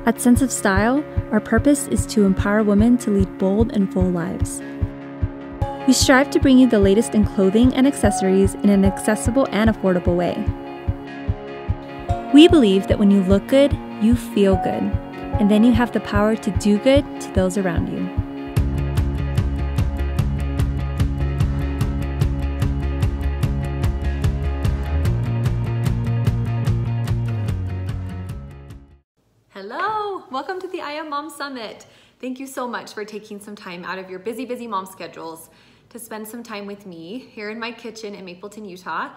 At Sense of Style, our purpose is to empower women to lead bold and full lives. We strive to bring you the latest in clothing and accessories in an accessible and affordable way. We believe that when you look good, you feel good, and then you have the power to do good to those around you. Hello, welcome to the I Am Mom Summit. Thank you so much for taking some time out of your busy mom schedules to spend some time with me here in my kitchen in Mapleton, Utah.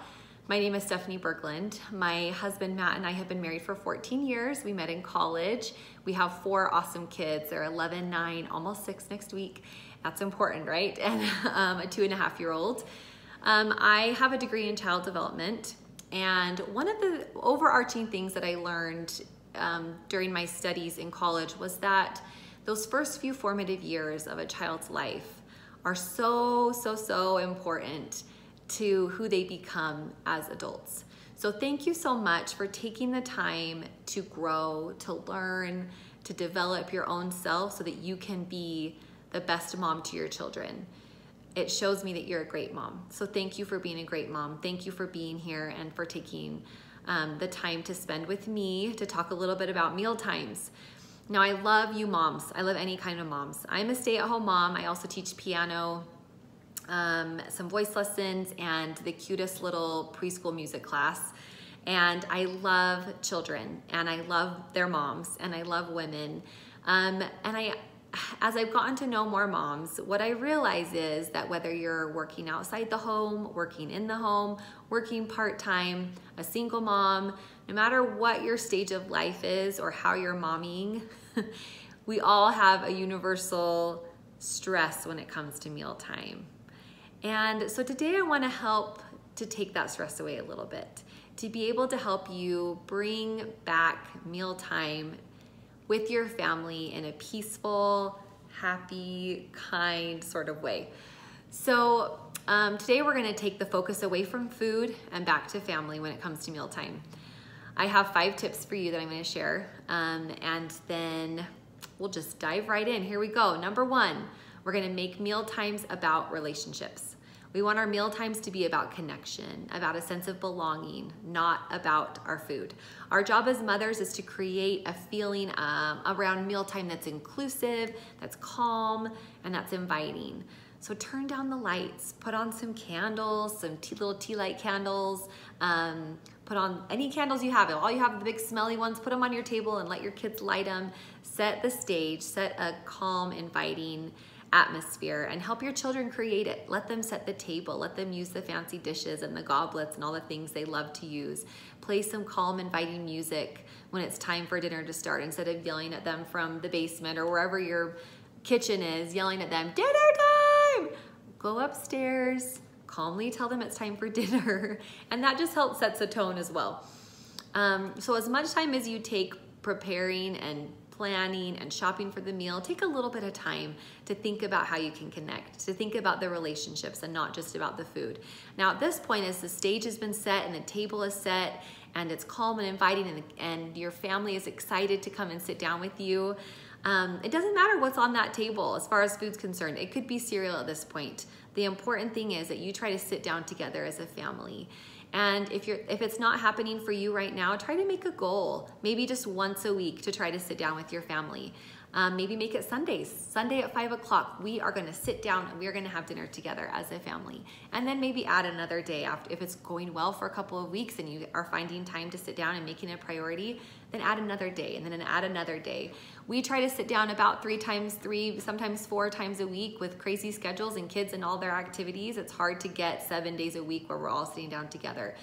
My name is Stephanie Berglind. My husband Matt and I have been married for 14 years. We met in college. We have 4 awesome kids. They're 11, 9, almost 6 next week. That's important, right? And a 2.5-year-old. I have a degree in child development, and one of the overarching things that I learned during my studies in college was that those first few formative years of a child's life are so important to who they become as adults. So thank you so much for taking the time to grow, to learn, to develop your own self so that you can be the best mom to your children. It shows me that you're a great mom. So thank you for being a great mom. Thank you for being here and for taking the time to spend with me to talk a little bit about meal times. Now, I love you moms. I love any kind of moms. I'm a stay-at-home mom. I also teach piano, some voice lessons, and the cutest little preschool music class. And I love children, and I love their moms, and I love women. As I've gotten to know more moms, what I realize is that whether you're working outside the home, working in the home, working part-time, a single mom, no matter what your stage of life is or how you're momming, we all have a universal stress when it comes to mealtime. And so today I want to help to take that stress away a little bit, to be able to help you bring back mealtime with your family in a peaceful, happy, kind sort of way. So today we're gonna take the focus away from food and back to family when it comes to mealtime. I have 5 tips for you that I'm gonna share, and then we'll just dive right in. Here we go. Number 1, we're gonna make meal times about relationships. We want our meal times to be about connection, about a sense of belonging, not about our food. Our job as mothers is to create a feeling around mealtime that's inclusive, that's calm, and that's inviting. So turn down the lights, put on some candles, some little tea light candles, put on any candles you have. All you have, the big smelly ones, put them on your table and let your kids light them. Set the stage, set a calm, inviting atmosphere, and help your children create it. Let them set the table. Let them use the fancy dishes and the goblets and all the things they love to use. Play some calm, inviting music when it's time for dinner to start, instead of yelling at them from the basement or wherever your kitchen is, yelling at them, dinner time! Go upstairs, calmly tell them it's time for dinner, and that just helps sets a tone as well. So as much time as you take preparing and planning and shopping for the meal, take a little bit of time to think about how you can connect, to think about the relationships and not just about the food. Now at this point, as the stage has been set and the table is set and it's calm and inviting and your family is excited to come and sit down with you, it doesn't matter what's on that table as far as food's concerned. It could be cereal at this point. The important thing is that you try to sit down together as a family. And if it's not happening for you right now, try to make a goal, maybe just once a week, to try to sit down with your family. Maybe make it Sundays. Sunday at 5 o'clock, we are gonna sit down and we are gonna have dinner together as a family. And then maybe add another day after. If it's going well for a couple of weeks and you are finding time to sit down and making it a priority, then add another day and then add another day. We try to sit down about 3 times, sometimes 4 times a week with crazy schedules and kids and all their activities. It's hard to get 7 days a week where we're all sitting down together.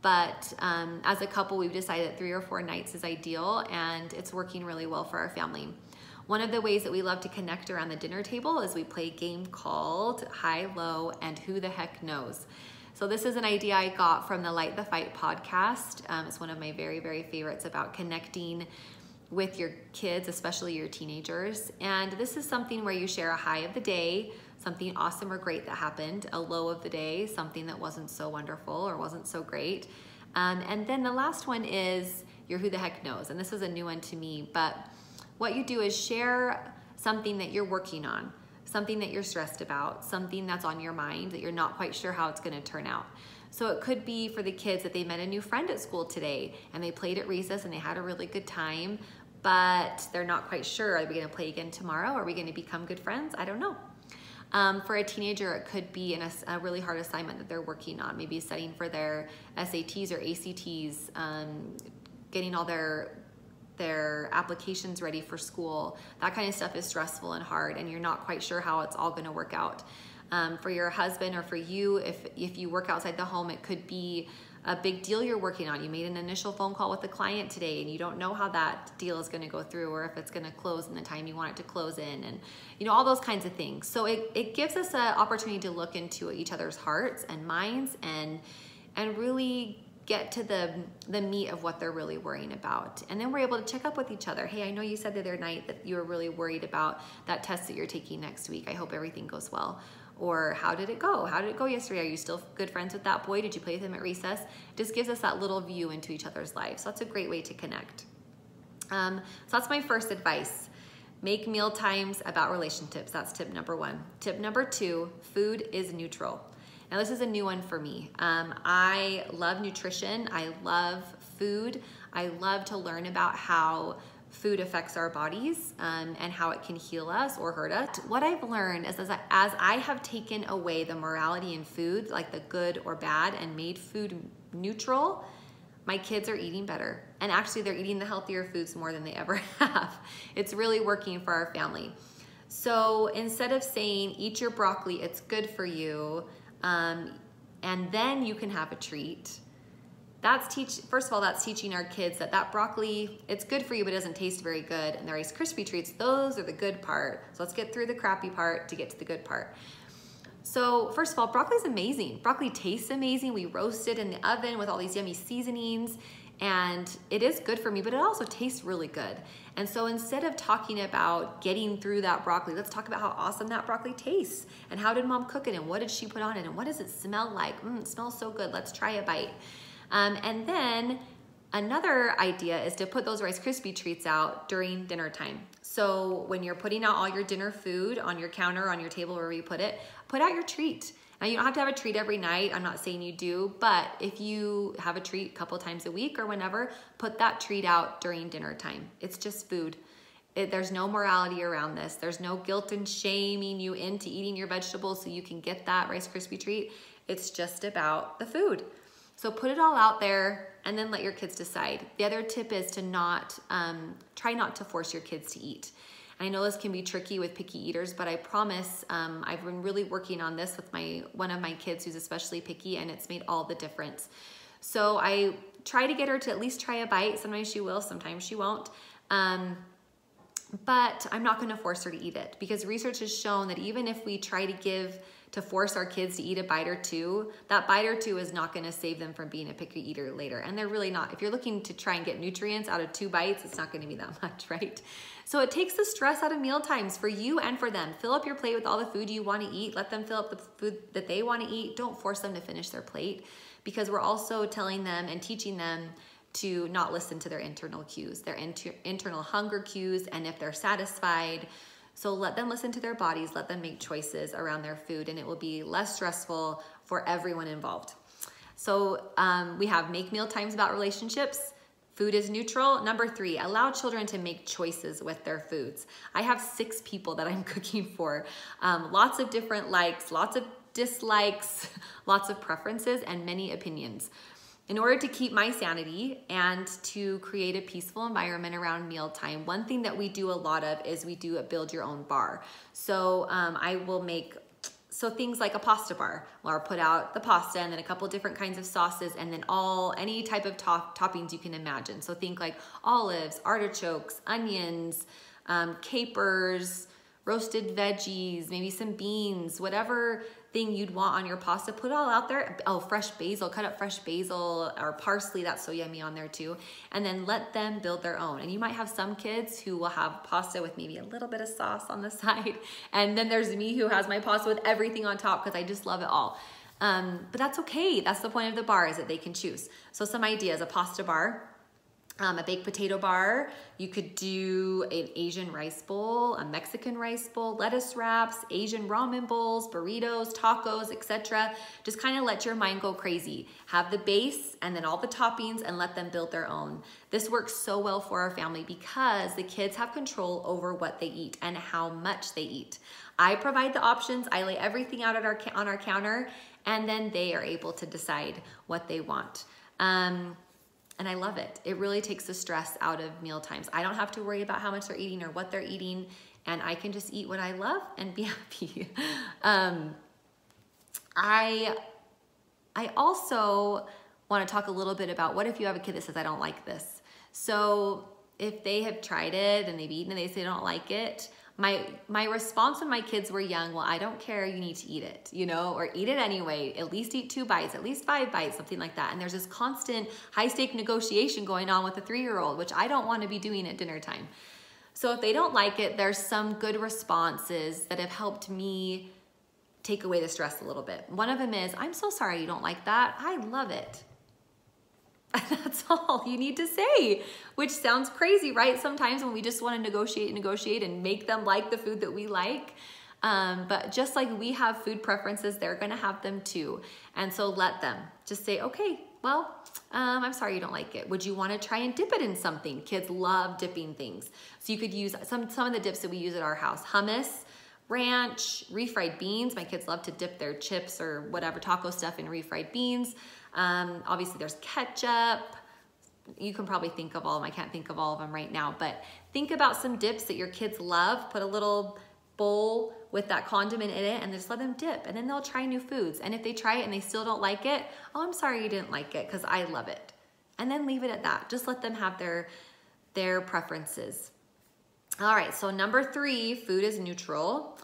But as a couple, we've decided that 3 or 4 nights is ideal, and it's working really well for our family. One of the ways that we love to connect around the dinner table is we play a game called High, Low, and Who the Heck Knows. So this is an idea I got from the Light the Fight podcast. It's one of my very favorites about connecting with your kids, especially your teenagers. And this is something where you share a high of the day, something awesome or great that happened, a low of the day, something that wasn't so wonderful or wasn't so great. And then the last one is your Who the Heck Knows. And this is a new one to me, but what you do is share something that you're working on, something that you're stressed about, something that's on your mind that you're not quite sure how it's going to turn out. So it could be for the kids that they met a new friend at school today and they played at recess and they had a really good time, but they're not quite sure. Are we going to play again tomorrow? Are we going to become good friends? I don't know. For a teenager, it could be a really hard assignment that they're working on, maybe studying for their SATs or ACTs, getting all their applications ready for school. That kind of stuff is stressful and hard, and you're not quite sure how it's all going to work out. For your husband or for you, if you work outside the home, it could be a big deal you're working on. You made an initial phone call with a client today and you don't know how that deal is going to go through, or if it's going to close in the time you want it to close in, and all those kinds of things. So it gives us an opportunity to look into each other's hearts and minds and really get to the meat of what they're really worrying about. And then we're able to check up with each other. Hey, I know you said the other night that you were really worried about that test that you're taking next week. I hope everything goes well. Or how did it go? How did it go yesterday? Are you still good friends with that boy? Did you play with him at recess? It just gives us that little view into each other's lives. So that's a great way to connect. So that's my first advice. Make meal times about relationships. That's tip number 1. Tip number 2, food is neutral. Now this is a new one for me. I love nutrition. I love food. I love to learn about how food affects our bodies and how it can heal us or hurt us. What I've learned is as I have taken away the morality in food, like the good or bad, and made food neutral, my kids are eating better. And actually they're eating the healthier foods more than they ever have. It's really working for our family. So instead of saying, eat your broccoli, it's good for you, and then you can have a treat, first of all, that's teaching our kids that broccoli, it's good for you, but it doesn't taste very good. And the Rice Krispie treats, those are the good part. So let's get through the crappy part to get to the good part. So first of all, broccoli is amazing. Broccoli tastes amazing. We roast it in the oven with all these yummy seasonings, and it is good for me, but it also tastes really good. And so instead of talking about getting through that broccoli, let's talk about how awesome that broccoli tastes, and how did mom cook it, and what did she put on it, and what does it smell like? It smells so good. Let's try a bite. And then another idea is to put those Rice Krispie treats out during dinner time. So when you're putting out all your dinner food on your counter, on your table, wherever you put it, put out your treat. Now you don't have to have a treat every night. I'm not saying you do, but if you have a treat a couple times a week or whenever, put that treat out during dinner time. It's just food. There's no morality around this. There's no guilt and shaming you into eating your vegetables so you can get that Rice Krispie treat. It's just about the food. So put it all out there and then let your kids decide. The other tip is to try not to force your kids to eat. I know this can be tricky with picky eaters, but I promise I've been really working on this with one of my kids who's especially picky, and it's made all the difference. So I try to get her to at least try a bite. Sometimes she will, sometimes she won't. But I'm not gonna force her to eat it, because research has shown that even if we try to force our kids to eat a bite or two, that bite or two is not gonna save them from being a picky eater later. And they're really not. If you're looking to try and get nutrients out of 2 bites, it's not gonna be that much, right? So it takes the stress out of meal times for you and for them. Fill up your plate with all the food you wanna eat. Let them fill up the food that they wanna eat. Don't force them to finish their plate, because we're also telling them and teaching them to not listen to their internal cues, their internal hunger cues, and if they're satisfied. So let them listen to their bodies, let them make choices around their food, and it will be less stressful for everyone involved. So we have make meal times about relationships. Food is neutral. Number 3, allow children to make choices with their foods. I have 6 people that I'm cooking for. Lots of different likes, lots of dislikes, lots of preferences, and many opinions. In order to keep my sanity and to create a peaceful environment around mealtime, one thing that we do a lot of is we do a build your own bar. So I will make things like a pasta bar, where I'll put out the pasta and then a couple different kinds of sauces, and then any type of toppings you can imagine. So think like olives, artichokes, onions, capers, roasted veggies, maybe some beans, whatever thing you'd want on your pasta, put it all out there. Oh, fresh basil, cut up fresh basil or parsley, that's so yummy on there too. And then let them build their own. And you might have some kids who will have pasta with maybe a little bit of sauce on the side. And then there's me who has my pasta with everything on top, because I just love it all. But that's okay. That's the point of the bar, is that they can choose. So some ideas: a pasta bar. a baked potato bar. You could do an Asian rice bowl, a Mexican rice bowl, lettuce wraps, Asian ramen bowls, burritos, tacos, etc. Just kind of let your mind go crazy. Have the base and then all the toppings and let them build their own. This works so well for our family because the kids have control over what they eat and how much they eat. I provide the options. I lay everything out at on our counter, and then they are able to decide what they want. And I love it. It really takes the stress out of meal times. I don't have to worry about how much they're eating or what they're eating, and I can just eat what I love and be happy. I also want to talk a little bit about what if you have a kid that says, I don't like this. So if they have tried it and they've eaten and they say they don't like it, my response when my kids were young, well, I don't care, you need to eat it, you know, or eat it anyway, at least eat 2 bites, at least 5 bites, something like that. And there's this constant high-stake negotiation going on with a 3-year-old, which I don't want to be doing at dinner time. So if they don't like it, there's some good responses that have helped me take away the stress a little bit. One of them is, I'm so sorry you don't like that. I love it. That's all you need to say, which sounds crazy, right? Sometimes when we just want to negotiate and make them like the food that we like. But just like we have food preferences, they're going to have them too. And so let them just say, okay, well, I'm sorry you don't like it. Would you want to try and dip it in something? Kids love dipping things. So you could use some of the dips that we use at our house: hummus, ranch, refried beans. My kids love to dip their chips or whatever taco stuff in refried beans. Obviously there's ketchup. You can probably think of all of them. I can't think of all of them right now, but think about some dips that your kids love. Put a little bowl with that condiment in it and just let them dip, and then they'll try new foods. And if they try it and they still don't like it, oh, I'm sorry you didn't like it because I love it. And then leave it at that. Just let them have their preferences. All right, so number 3, food is neutral.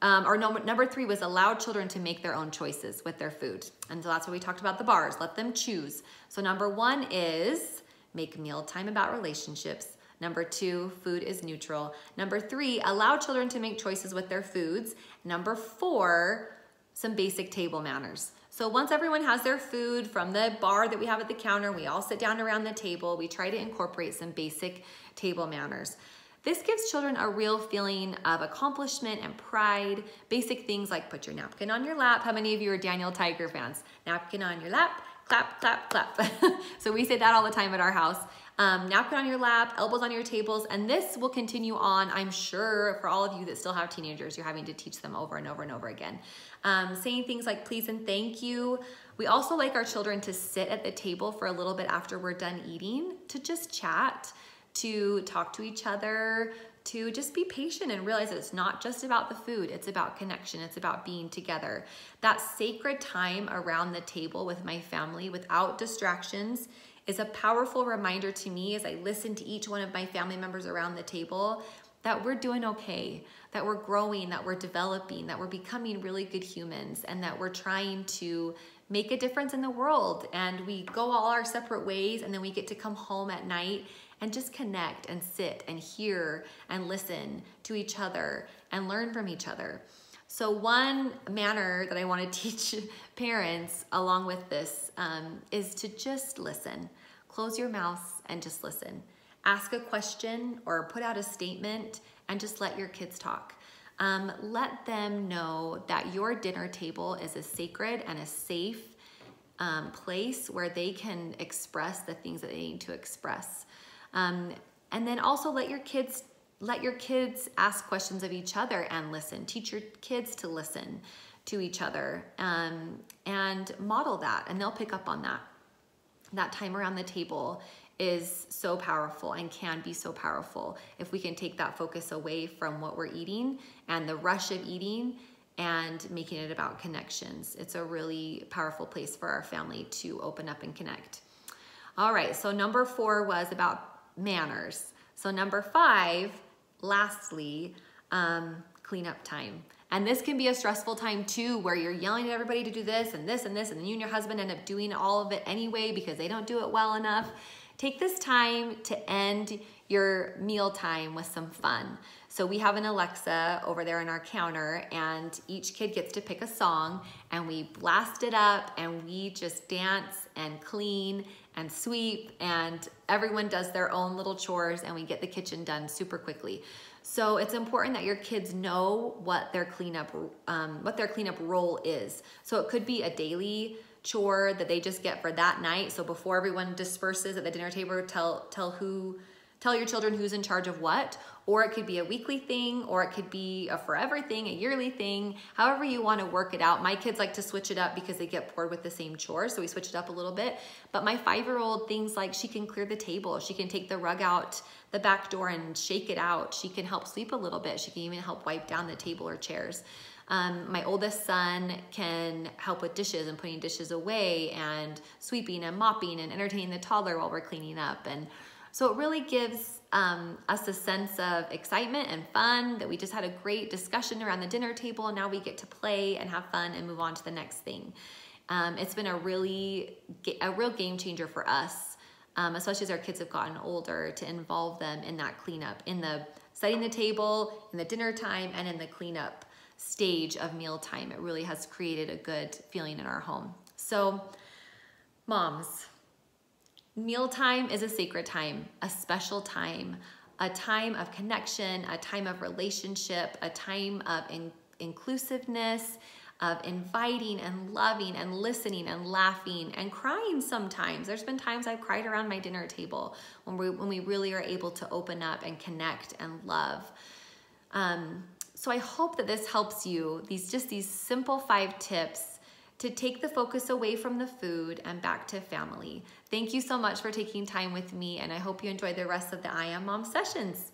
Number 3 was allow children to make their own choices with their food. And so that's what we talked about, the bars. Let them choose. So number 1 is make mealtime about relationships. Number 2, food is neutral. Number 3, allow children to make choices with their foods. Number 4, some basic table manners. So once everyone has their food from the bar that we have at the counter, we all sit down around the table, we try to incorporate some basic table manners. This gives children a real feeling of accomplishment and pride. Basic things like put your napkin on your lap. How many of you are Daniel Tiger fans? Napkin on your lap, clap, clap, clap. So we say that all the time at our house. Napkin on your lap, elbows on your tables, and this will continue on, I'm sure, for all of you that still have teenagers. You're having to teach them over and over and over again. Saying things like please and thank you. We also like our children to sit at the table for a little bit after we're done eating, to just chat, to talk to each other, to just be patient and realize that it's not just about the food, it's about connection, it's about being together. That sacred time around the table with my family without distractions is a powerful reminder to me as I listen to each one of my family members around the table that we're doing okay, that we're growing, that we're developing, that we're becoming really good humans, and that we're trying to make a difference in the world. And we go all our separate ways, and then we get to come home at night and just connect and sit and hear and listen to each other and learn from each other. So one manner that I want to teach parents along with this is to just listen. Close your mouth and just listen. Ask a question or put out a statement and just let your kids talk. Let them know that your dinner table is a sacred and a safe place where they can express the things that they need to express. And then also let your kids ask questions of each other and listen. Teach your kids to listen to each other and model that, and they'll pick up on that. That time around the table is so powerful and can be so powerful if we can take that focus away from what we're eating and the rush of eating and making it about connections. It's a really powerful place for our family to open up and connect. All right, so number 4 was about manners. So number 5, lastly, cleanup time. And this can be a stressful time too, where you're yelling at everybody to do this and this and this, and then you and your husband end up doing all of it anyway because they don't do it well enough. Take this time to end your meal time with some fun. So we have an Alexa over there on our counter, and each kid gets to pick a song, and we blast it up, and we just dance and clean and sweep, and everyone does their own little chores, and we get the kitchen done super quickly. So it's important that your kids know what their cleanup role is. So it could be a daily chore that they just get for that night. So before everyone disperses at the dinner table, tell your children who's in charge of what, or it could be a weekly thing, or it could be a forever thing, a yearly thing, however you want to work it out. My kids like to switch it up because they get bored with the same chore, so we switch it up a little bit. But my 5-year-old, things like she can clear the table, she can take the rug out the back door and shake it out, she can help sweep a little bit, she can even help wipe down the table or chairs. My oldest son can help with dishes and putting dishes away and sweeping and mopping and entertaining the toddler while we're cleaning up. And so it really gives us a sense of excitement and fun that we just had a great discussion around the dinner table, and now we get to play and have fun and move on to the next thing. It's been a real game changer for us, especially as our kids have gotten older, to involve them in that cleanup, in the setting the table, in the dinner time, and in the cleanup stage of mealtime. It really has created a good feeling in our home. So, moms, mealtime is a sacred time, a special time, a time of connection, a time of relationship, a time of inclusiveness, of inviting and loving and listening and laughing and crying sometimes. There's been times I've cried around my dinner table when we really are able to open up and connect and love. So I hope that this helps you, these simple 5 tips to take the focus away from the food and back to family. Thank you so much for taking time with me, and I hope you enjoy the rest of the I Am Mom sessions.